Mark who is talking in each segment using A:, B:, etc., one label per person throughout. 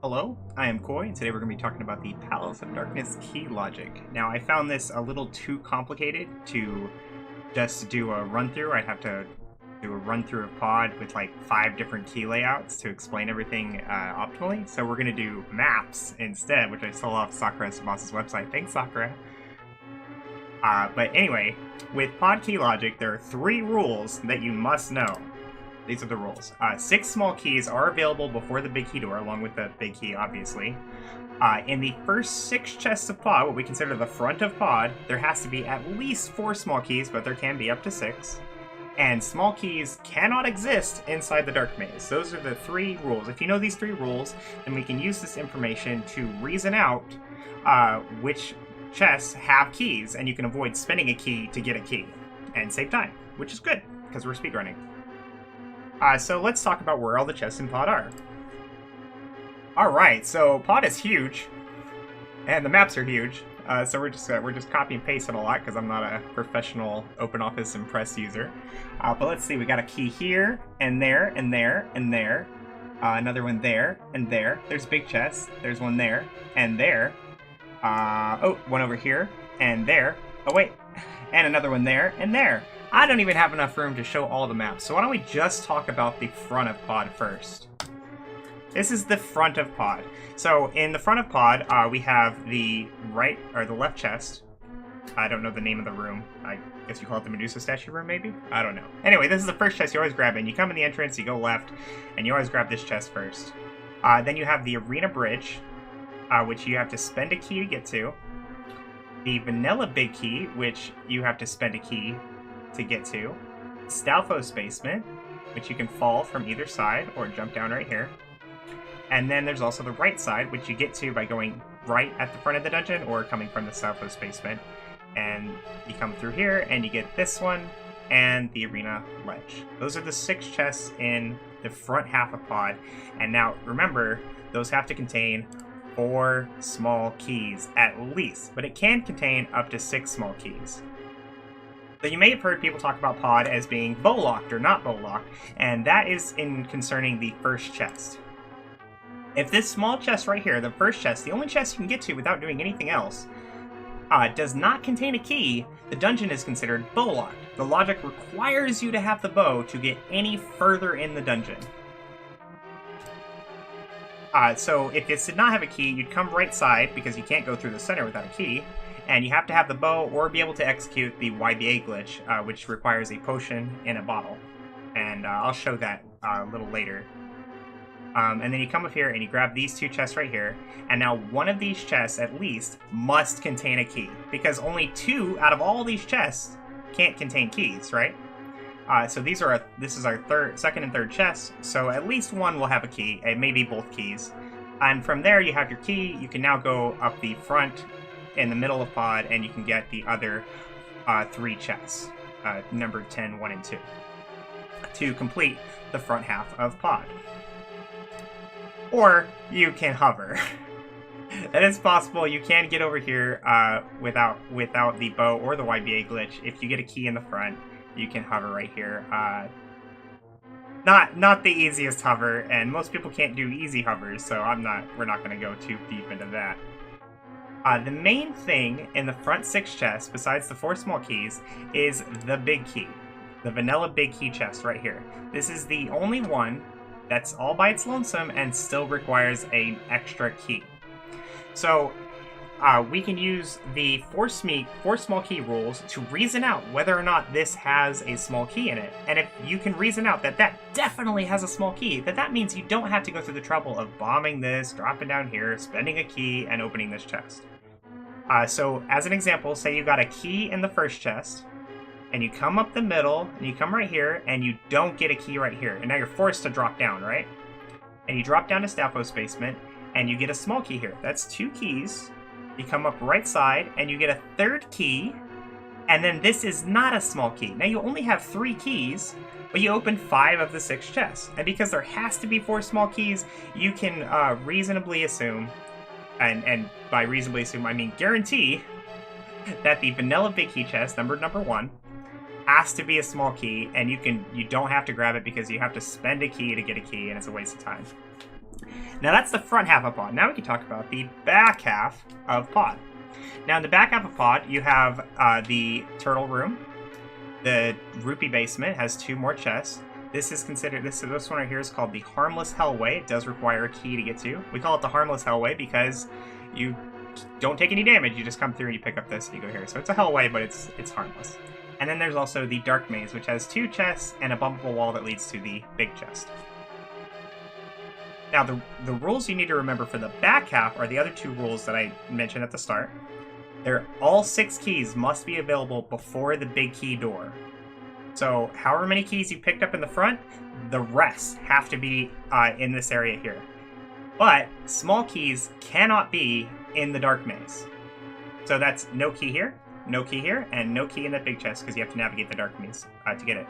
A: Hello, I am Koi, and today we're going to be talking about the Palace of Darkness key logic. Now, I found this a little too complicated to just do a run-through. I'd have to do a run-through of Pod with like 5 different key layouts to explain everything optimally. So we're going to do maps instead, which I stole off Sakura's boss's website. Thanks, Sakura. But anyway, with Pod key logic, there are 3 rules that you must know. These are the rules. 6 small keys are available before the big key door, along with the big key, obviously. In the first 6 chests of Pod, what we consider the front of Pod, there has to be at least 4 small keys, but there can be up to 6. And small keys cannot exist inside the Dark Maze. Those are the 3 rules. If you know these 3 rules, then we can use this information to reason out which chests have keys, and you can avoid spending a key to get a key and save time, which is good, because we're speedrunning. So let's talk about where all the chests in Pod are. Alright, so Pod is huge, and the maps are huge, so we're just copy and pasting a lot because I'm not a professional OpenOffice Impress user. But let's see, we got a key here, and there, and there, and there. Another one there, and there. There's big chests. There's one there, and there. Oh, one over here, and there. Oh wait, and another one there, and there. I don't even have enough room to show all the maps, so why don't we just talk about the front of Pod first. This is the front of Pod. So in the front of Pod, we have the right, or the left chest. I don't know the name of the room. I guess you call it the Medusa statue room, maybe? I don't know. Anyway, this is the first chest you always grab in. You come in the entrance, you go left, and you always grab this chest first. Then you have the Arena Bridge, which you have to spend a key to get to. The Vanilla Big Key, which you have to spend a key to get to. Stalfos Basement, which you can fall from either side or jump down right here. And then there's also the right side, which you get to by going right at the front of the dungeon or coming from the Stalfos Basement. And you come through here and you get this one and the Arena Ledge. Those are the 6 chests in the front half of Pod. And now remember, those have to contain 4 small keys at least, but it can contain up to 6 small keys. So you may have heard people talk about Pod as being bow-locked or not bow-locked, and that is in concerning the first chest. If this small chest right here, the first chest, the only chest you can get to without doing anything else, does not contain a key, the dungeon is considered bow-locked. The logic requires you to have the bow to get any further in the dungeon. So if this did not have a key, you'd come right side, because you can't go through the center without a key, and you have to have the bow or be able to execute the YBA glitch, which requires a potion in a bottle. And I'll show that a little later. And then you come up here and you grab these 2 chests right here, and now one of these chests, at least, must contain a key, because only 2 out of all these chests can't contain keys, right? So this is our second and third chests, so at least one will have a key, and maybe both keys. And from there you have your key. You can now go up the front in the middle of Pod, and you can get the other 3 chests, numbered 10, 1, and 2, to complete the front half of Pod. Or you can hover. That is possible. You can get over here without the bow or the YBA glitch. If you get a key in the front, you can hover right here. Not the easiest hover, and most people can't do easy hovers, so we're not going to go too deep into that. The main thing in the front 6 chests, besides the 4 small keys, is the big key. The vanilla big key chest right here. This is the only one that's all by its lonesome and still requires an extra key. So we can use the 4 small key rules to reason out whether or not this has a small key in it. And if you can reason out that that definitely has a small key, then that means you don't have to go through the trouble of bombing this, dropping down here, spending a key, and opening this chest. So as an example, say you got a key in the first chest, and you come up the middle, and you come right here, and you don't get a key right here. And now you're forced to drop down, right? And you drop down to Stalfos Basement, and you get a small key here. That's 2 keys. You come up right side, and you get a 3rd key, and then this is not a small key. Now you only have 3 keys, but you open 5 of the 6 chests. And because there has to be 4 small keys, you can reasonably assume, and by reasonably assume I mean guarantee, that the vanilla big key chest, number 1, has to be a small key, and you don't have to grab it because you have to spend a key to get a key, and it's a waste of time. Now that's the front half of pod. Now we can talk about the back half of pod. Now in the back half of pod, you have the turtle room. The rupee basement has 2 more chests. This is considered, this one right here is called the Harmless Hellway. It does require a key to get to. We call it the Harmless Hellway because you don't take any damage. You just come through and you pick up this and you go here. So it's a hellway, but it's harmless. And then there's also the Dark Maze, which has 2 chests and a bumpable wall that leads to the big chest. Now, the rules you need to remember for the back half are the other 2 rules that I mentioned at the start. All 6 keys must be available before the big key door. So, however many keys you picked up in the front, the rest have to be in this area here. But small keys cannot be in the Dark Maze. So that's no key here, and no key in the big chest because you have to navigate the Dark Maze to get it.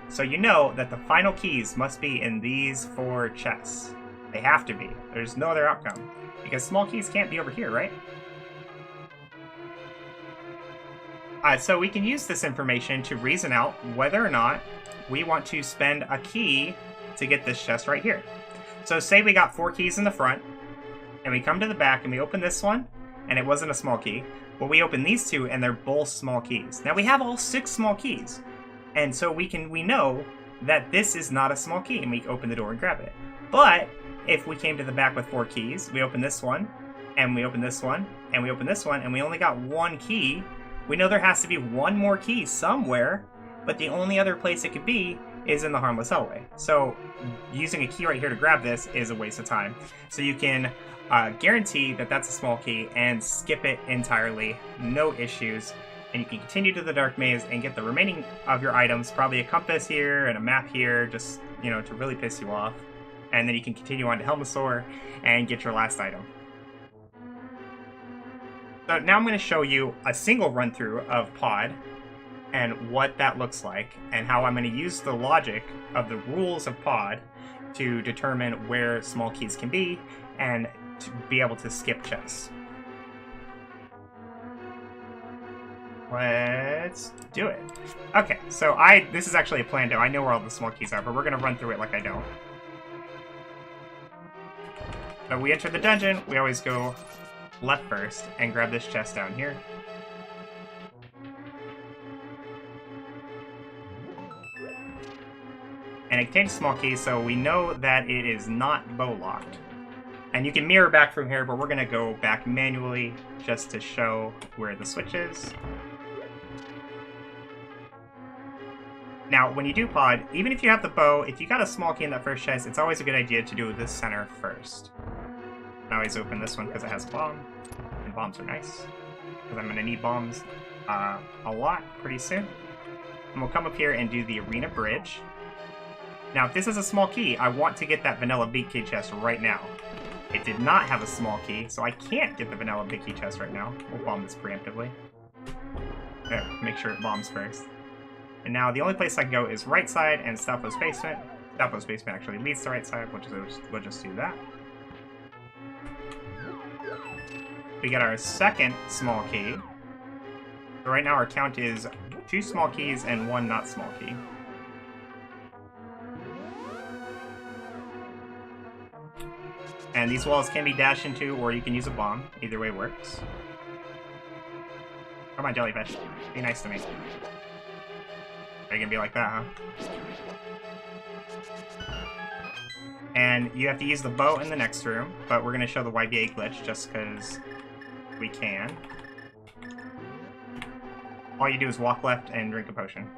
A: So you know that the final keys must be in these 4 chests. They have to be. There's no other outcome. Because small keys can't be over here, right? So we can use this information to reason out whether or not we want to spend a key to get this chest right here. So say we got 4 keys in the front, and we come to the back and we open this one, and it wasn't a small key, but we open these 2 and they're both small keys. Now we have all 6 small keys, and so we know that this is not a small key, and we open the door and grab it. But if we came to the back with 4 keys, we open this one, and we open this one, and we open this one, and we only got 1 key, we know there has to be 1 more key somewhere, but the only other place it could be is in the Harmless Hellway. So using a key right here to grab this is a waste of time. So you can guarantee that that's a small key and skip it entirely, no issues, and you can continue to the Dark Maze and get the remaining of your items, probably a compass here and a map here, just, you know, to really piss you off. And then you can continue on to Helmasaur and get your last item. So now I'm going to show you a single run-through of pod and what that looks like, and how I'm going to use the logic of the rules of pod to determine where small keys can be and to be able to skip chests. Let's do it. Okay, so this is actually a plan, though. I know where all the small keys are, but we're going to run through it like I don't. So we enter the dungeon, we always go left first and grab this chest down here. And it contains small keys, so we know that it is not bow locked. And you can mirror back from here, but we're going to go back manually just to show where the switch is. Now, when you do pod, even if you have the bow, if you got a small key in that first chest, it's always a good idea to do this center first. I always open this one because it has a bomb, and bombs are nice, because I'm going to need bombs a lot pretty soon. And we'll come up here and do the arena bridge. Now, if this is a small key, I want to get that vanilla big key chest right now. It did not have a small key, so I can't get the vanilla big key chest right now. We'll bomb this preemptively. There, make sure it bombs first. And now the only place I can go is right side and Stalfo's basement. Stalfo's basement actually leads to right side, we'll just do that. We get our second small key. So right now our count is 2 small keys and 1 not small key. And these walls can be dashed into, or you can use a bomb. Either way works. Come on, jellyfish. Be nice to me. Are you gonna be like that, huh? And you have to use the bow in the next room, but we're gonna show the YBA glitch just because we can. All you do is walk left and drink a potion.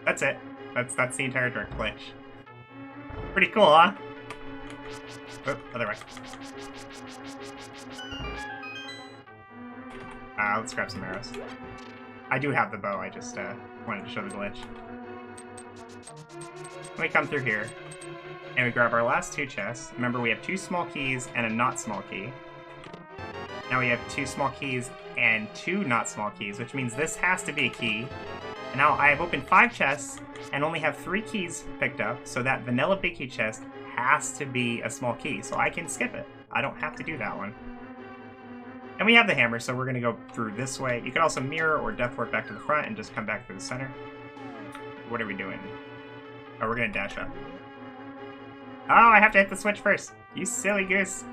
A: That's it. That's the entire direct glitch. Pretty cool, huh? Oh, other way. Let's grab some arrows. I do have the bow, I just wanted to show the glitch. We come through here, and we grab our last 2 chests. Remember, we have 2 small keys and a not small key. Now we have 2 small keys and 2 not small keys, which means this has to be a key. And now I have opened 5 chests and only have 3 keys picked up, so that vanilla big key chest has to be a small key, so I can skip it. I don't have to do that one. And we have the hammer, so we're going to go through this way. You could also mirror or death warp back to the front and just come back through the center. What are we doing? Oh, we're going to dash up. Oh, I have to hit the switch first. You silly goose.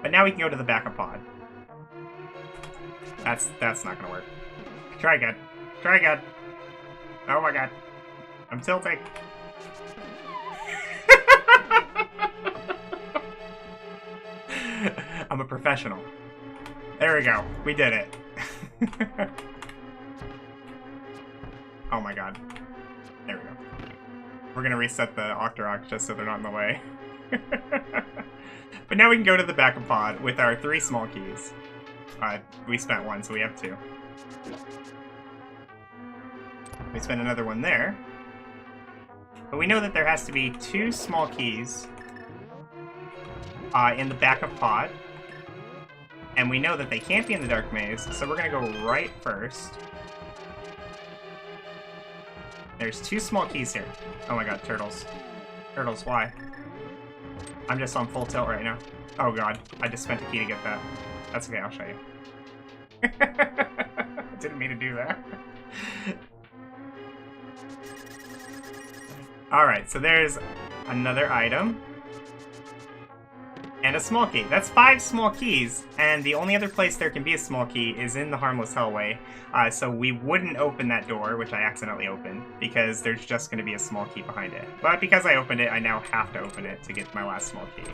A: But now we can go to the backup pod. That's not gonna work. Try again. Try again. Oh my god. I'm tilting. I'm a professional. There we go. We did it. Oh my god. There we go. We're gonna reset the Octorok just so they're not in the way. But now we can go to the backup pod with our 3 small keys. We spent 1, so we have 2. We spent another 1 there. But we know that there has to be 2 small keys in the backup pod. And we know that they can't be in the dark maze, so we're gonna go right first. There's 2 small keys here. Oh my god, turtles. Turtles, why? I'm just on full tilt right now. Oh god, I just spent a key to get that. That's okay, I'll show you. I didn't mean to do that. Alright, so there's another item. And a small key. That's 5 small keys, and the only other place there can be a small key is in the Harmless Hellway. So we wouldn't open that door, which I accidentally opened, because there's just going to be a small key behind it. But because I opened it, I now have to open it to get my last small key.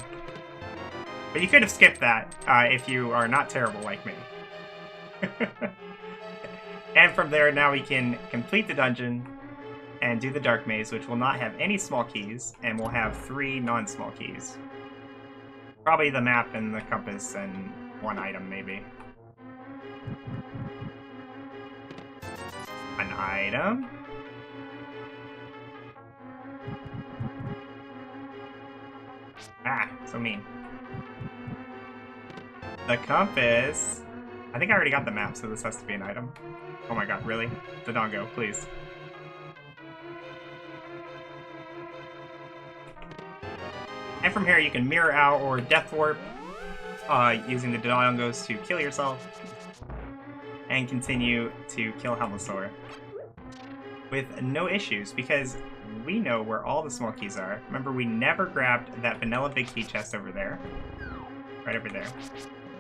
A: But you could have skipped that if you are not terrible like me. And from there, now we can complete the dungeon and do the dark maze, which will not have any small keys, and we'll have 3 non-small keys. Probably the map and the compass and 1 item, maybe. An item. Ah, so mean. The compass. I think I already got the map, so this has to be an item. Oh my god, really? Dodongo, please. And from here you can mirror out or death warp using the Dodongos to kill yourself and continue to kill Helmosaur with no issues because we know where all the small keys are. Remember, we never grabbed that vanilla big key chest over there, right over there,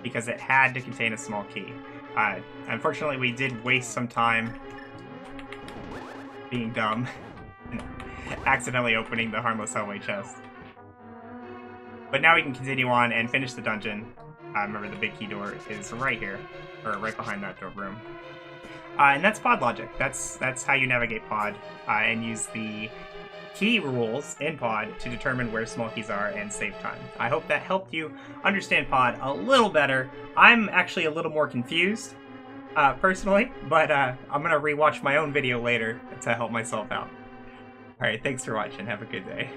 A: because it had to contain a small key. Unfortunately, we did waste some time being dumb and accidentally opening the Harmless Hellway chest. But now we can continue on and finish the dungeon. Remember, the big key door is right here, or right behind that door room. And that's pod logic. That's how you navigate pod and use the key rules in pod to determine where small keys are and save time. I hope that helped you understand pod a little better. I'm actually a little more confused, personally, but I'm going to rewatch my own video later to help myself out. Alright, thanks for watching. Have a good day.